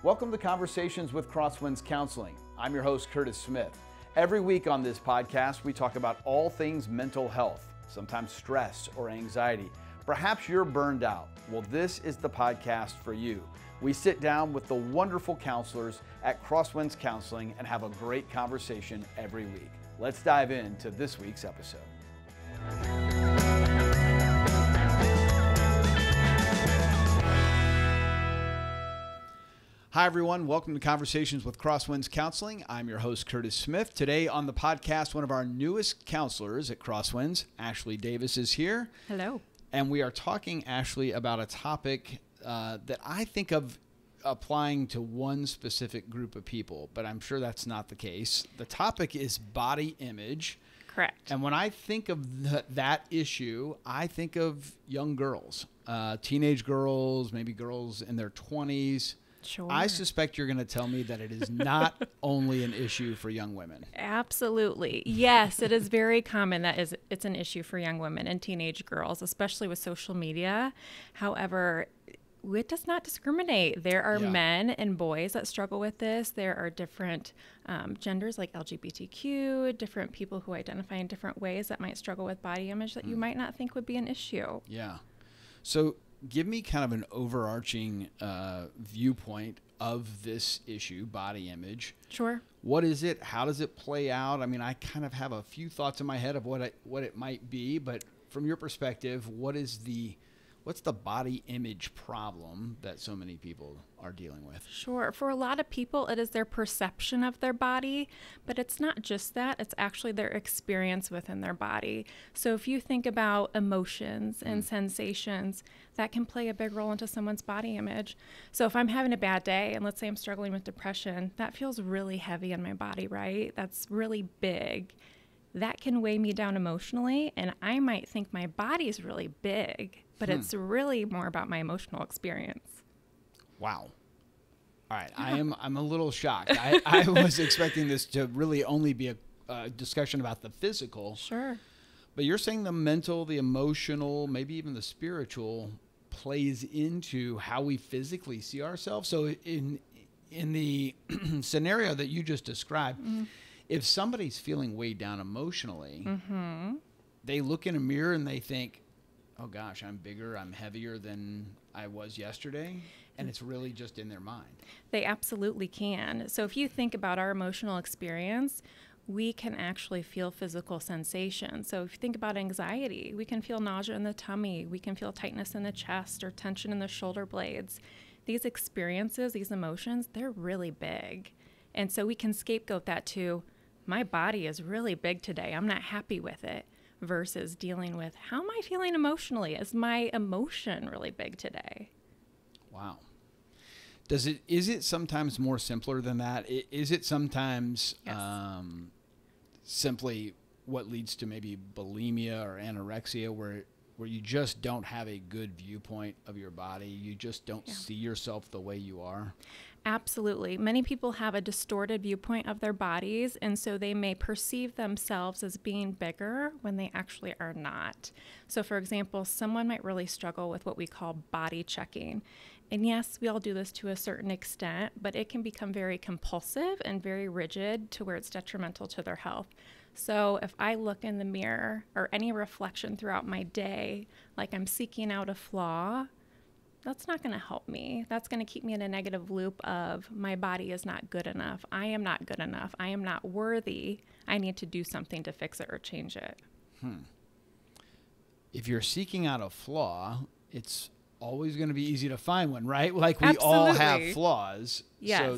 Welcome to Conversations with Crosswinds Counseling. I'm your host, Curtis Smith. Every week on this podcast, we talk about all things mental health, sometimes stress or anxiety. Perhaps you're burned out. Well, this is the podcast for you. We sit down with the wonderful counselors at Crosswinds Counseling and have a great conversation every week. Let's dive into this week's episode. Hi, everyone. Welcome to Conversations with Crosswinds Counseling. I'm your host, Curtis Smith. Today on the podcast, one of our newest counselors at Crosswinds, Ashley Davis, is here. Hello. And we are talking, Ashley, about a topic that I think of applying to one specific group of people, but I'm sure that's not the case. The topic is body image. Correct. And when I think of that issue, I think of young girls, teenage girls, maybe girls in their 20s. Sure. I suspect you're going to tell me that it is not only an issue for young women. Absolutely. Yes, it is very common that it's an issue for young women and teenage girls, especially with social media. However, it does not discriminate. There are men and boys that struggle with this. There are different genders like LGBTQ, different people who identify in different ways that might struggle with body image that you might not think would be an issue. Yeah. So give me kind of an overarching viewpoint of this issue, body image. Sure. What is it? How does it play out? I mean, I kind of have a few thoughts in my head of what it might be, but from your perspective, what's the body image problem that so many people are dealing with? Sure. For a lot of people, it is their perception of their body, but it's not just that. It's actually their experience within their body. So if you think about emotions and sensations, that can play a big role into someone's body image. So if I'm having a bad day, and let's say I'm struggling with depression, that feels really heavy in my body, right? That's really big. That can weigh me down emotionally, and I might think my body's really big, but it's really more about my emotional experience. Wow. All right. Yeah. I'm a little shocked. I was expecting this to really only be a discussion about the physical. Sure. But you're saying the mental, the emotional, maybe even the spiritual plays into how we physically see ourselves. So in the scenario that you just described, if somebody's feeling weighed down emotionally, they look in a mirror and they think, oh gosh, I'm bigger, I'm heavier than I was yesterday. And it's really just in their mind. They absolutely can. So if you think about our emotional experience, we can actually feel physical sensations. So if you think about anxiety, we can feel nausea in the tummy, we can feel tightness in the chest or tension in the shoulder blades. These experiences, these emotions, they're really big. And so we can scapegoat that to, my body is really big today, I'm not happy with it, versus dealing with, how am I feeling emotionally? Is my emotion really big today? Wow. Is it sometimes more simpler than that? Is it sometimes simply what leads to maybe bulimia or anorexia, where you just don't have a good viewpoint of your body? You just don't see yourself the way you are? Absolutely. Many people have a distorted viewpoint of their bodies, and so they may perceive themselves as being bigger when they actually are not. So, for example, someone might really struggle with what we call body checking. And yes, we all do this to a certain extent, but it can become very compulsive and very rigid to where it's detrimental to their health. So if I look in the mirror or any reflection throughout my day, like I'm seeking out a flaw, that's not going to help me. That's going to keep me in a negative loop of, my body is not good enough. I am not good enough. I am not worthy. I need to do something to fix it or change it. If you're seeking out a flaw, it's always going to be easy to find one, right? Like we Absolutely. all have flaws. Yes. So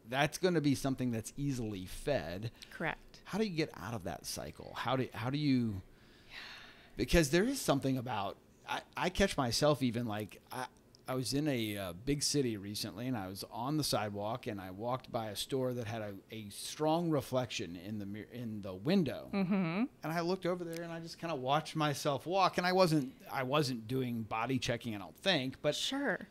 that's going to be something that's easily fed. Correct. How do you get out of that cycle? How do you, because there is something about, I catch myself even like, I was in a big city recently, and I was on the sidewalk, and I walked by a store that had a strong reflection in the window. And I looked over there, and I just kind of watched myself walk, and I wasn't doing body checking, I don't think, but sure,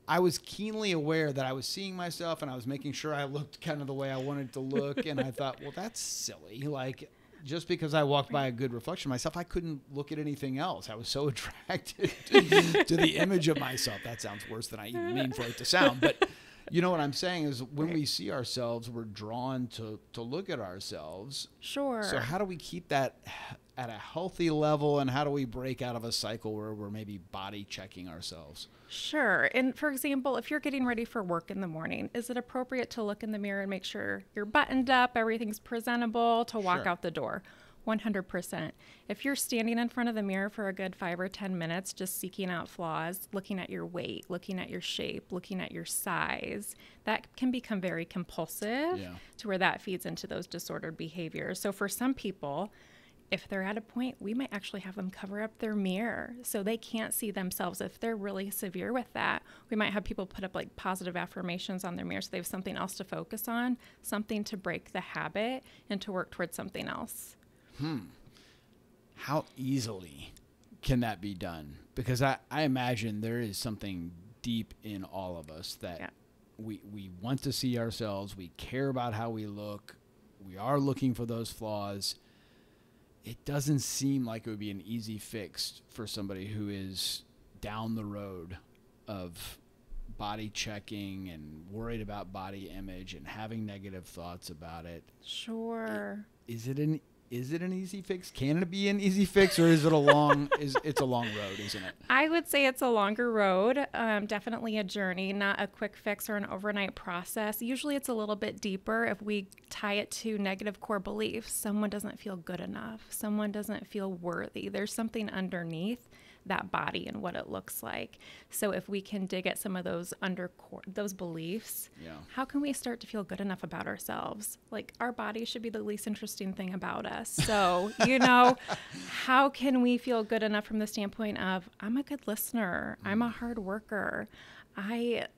I was keenly aware that I was seeing myself, and I was making sure I looked kind of the way I wanted to look, and I thought, well, that's silly. Like, just because I walked by a good reflection of myself, I couldn't look at anything else. I was so attracted to the image of myself. That sounds worse than I even mean for it to sound. But You know what I'm saying is when we see ourselves, we're drawn to look at ourselves. Sure. So how do we keep that at a healthy level, and how do we break out of a cycle where we're maybe body checking ourselves? Sure. And for example, if you're getting ready for work in the morning, is it appropriate to look in the mirror and make sure you're buttoned up, everything's presentable to walk out the door? 100%. If you're standing in front of the mirror for a good 5 or 10 minutes, just seeking out flaws, looking at your weight, looking at your shape, looking at your size, that can become very compulsive to where that feeds into those disordered behaviors. So for some people, if they're at a point, we might actually have them cover up their mirror so they can't see themselves. If they're really severe with that, we might have people put up like positive affirmations on their mirror so they have something else to focus on, something to break the habit and to work towards something else. How easily can that be done? Because I imagine there is something deep in all of us that we want to see ourselves. We care about how we look. We are looking for those flaws. It doesn't seem like it would be an easy fix for somebody who is down the road of body checking and worried about body image and having negative thoughts about it. Sure. Is it an easy fix? Can it be an easy fix, or is it it's a long road, isn't it? I would say it's a longer road, definitely a journey, not a quick fix or an overnight process. Usually it's a little bit deeper if we tie it to negative core beliefs. Someone doesn't feel good enough. Someone doesn't feel worthy. There's something underneath that body and what it looks like. So if we can dig at some of those those beliefs, how can we start to feel good enough about ourselves? Like, our body should be the least interesting thing about us. So, how can we feel good enough from the standpoint of, I'm a good listener, I'm a hard worker, I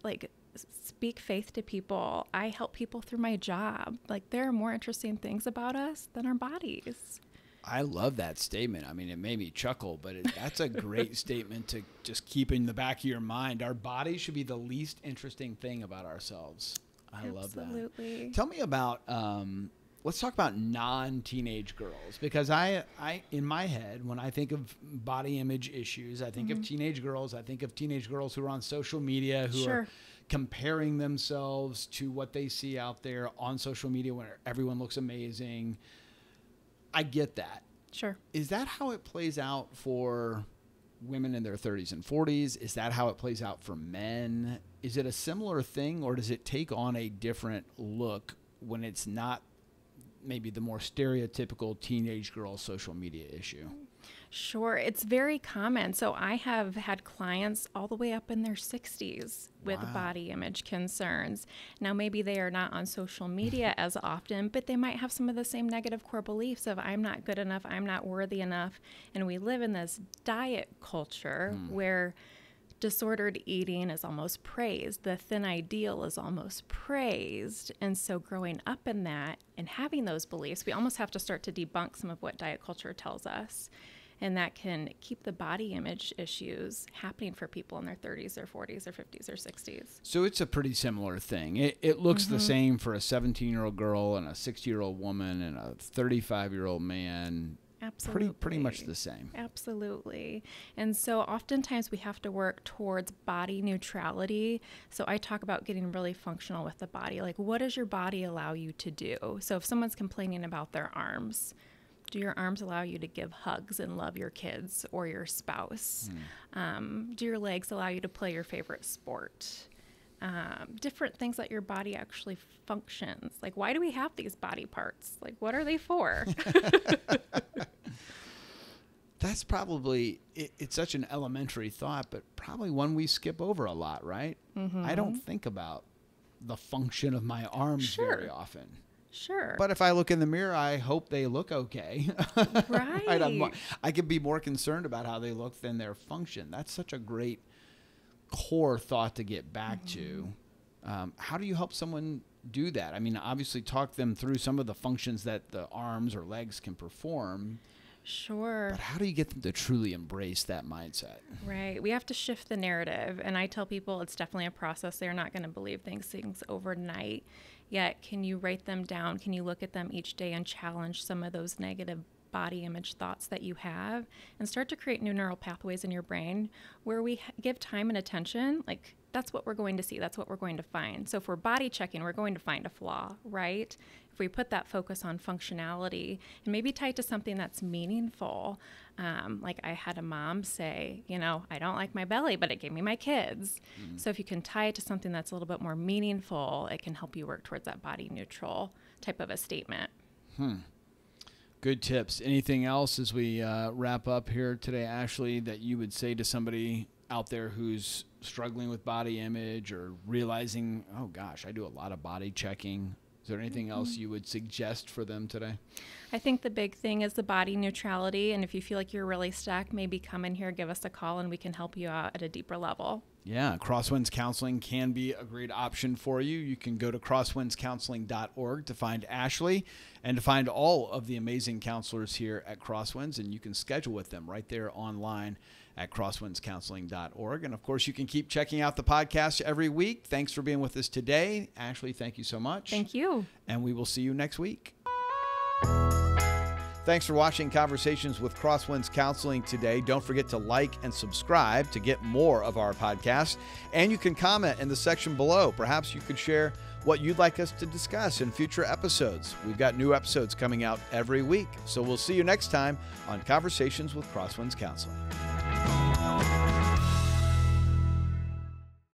speak faith to people, I help people through my job. Like, there are more interesting things about us than our bodies. I love that statement. I mean, it made me chuckle, but that's a great statement to just keep in the back of your mind. Our body should be the least interesting thing about ourselves. I love that. Absolutely. Tell me about, let's talk about non-teenage girls, because I in my head, when I think of body image issues, I think of teenage girls. I think of teenage girls who are on social media who are comparing themselves to what they see out there on social media where everyone looks amazing. I get that. Sure. Is that how it plays out for women in their 30s and 40s? Is that how it plays out for men? Is it a similar thing, or does it take on a different look when it's not maybe the more stereotypical teenage girl social media issue? Sure. It's very common. So I have had clients all the way up in their 60s with body image concerns. Now, maybe they are not on social media as often, but they might have some of the same negative core beliefs of, I'm not good enough, I'm not worthy enough. And we live in this diet culture where disordered eating is almost praised. The thin ideal is almost praised. And so growing up in that and having those beliefs, we almost have to start to debunk some of what diet culture tells us. And that can keep the body image issues happening for people in their 30s or 40s or 50s or 60s. So it's a pretty similar thing. It looks the same for a 17-year-old girl and a 60-year-old woman and a 35-year-old man. Absolutely. Pretty much the same. Absolutely. And so oftentimes we have to work towards body neutrality. So I talk about getting really functional with the body. Like, what does your body allow you to do? So if someone's complaining about their arms, do your arms allow you to give hugs and love your kids or your spouse? Do your legs allow you to play your favorite sport? Different things that your body actually functions. Like, why do we have these body parts? Like, what are they for? That's probably, it's such an elementary thought, but probably one we skip over a lot, right? I don't think about the function of my arms very often. Sure. But if I look in the mirror, I hope they look okay. Right. I could be more concerned about how they look than their function. That's such a great core thought to get back to. How do you help someone do that? I mean, obviously talk them through some of the functions that the arms or legs can perform. Sure. But how do you get them to truly embrace that mindset? Right. We have to shift the narrative. And I tell people it's definitely a process. They're not going to believe things overnight. Yet, can you write them down? Can you look at them each day and challenge some of those negative body image thoughts that you have and start to create new neural pathways in your brain where we give time and attention. Like, that's what we're going to see. That's what we're going to find. So if we're body checking, we're going to find a flaw, right? If we put that focus on functionality and maybe tie it to something that's meaningful, like I had a mom say, I don't like my belly, but it gave me my kids. Mm-hmm. So if you can tie it to something that's a little bit more meaningful, it can help you work towards that body neutral type of a statement. Good tips. Anything else as we wrap up here today, Ashley, that you would say to somebody out there who's struggling with body image or realizing, oh gosh, I do a lot of body checking? Is there anything else you would suggest for them today? I think the big thing is the body neutrality. And if you feel like you're really stuck, maybe come in here, give us a call, and we can help you out at a deeper level. Yeah, Crosswinds Counseling can be a great option for you. You can go to crosswindscounseling.org to find Ashley and to find all of the amazing counselors here at Crosswinds, and you can schedule with them right there online at crosswindscounseling.org. And of course, you can keep checking out the podcast every week. Thanks for being with us today. Ashley, thank you so much. Thank you. And we will see you next week. Thanks for watching Conversations with Crosswinds Counseling today. Don't forget to like and subscribe to get more of our podcast. And you can comment in the section below. Perhaps you could share what you'd like us to discuss in future episodes. We've got new episodes coming out every week. So we'll see you next time on Conversations with Crosswinds Counseling.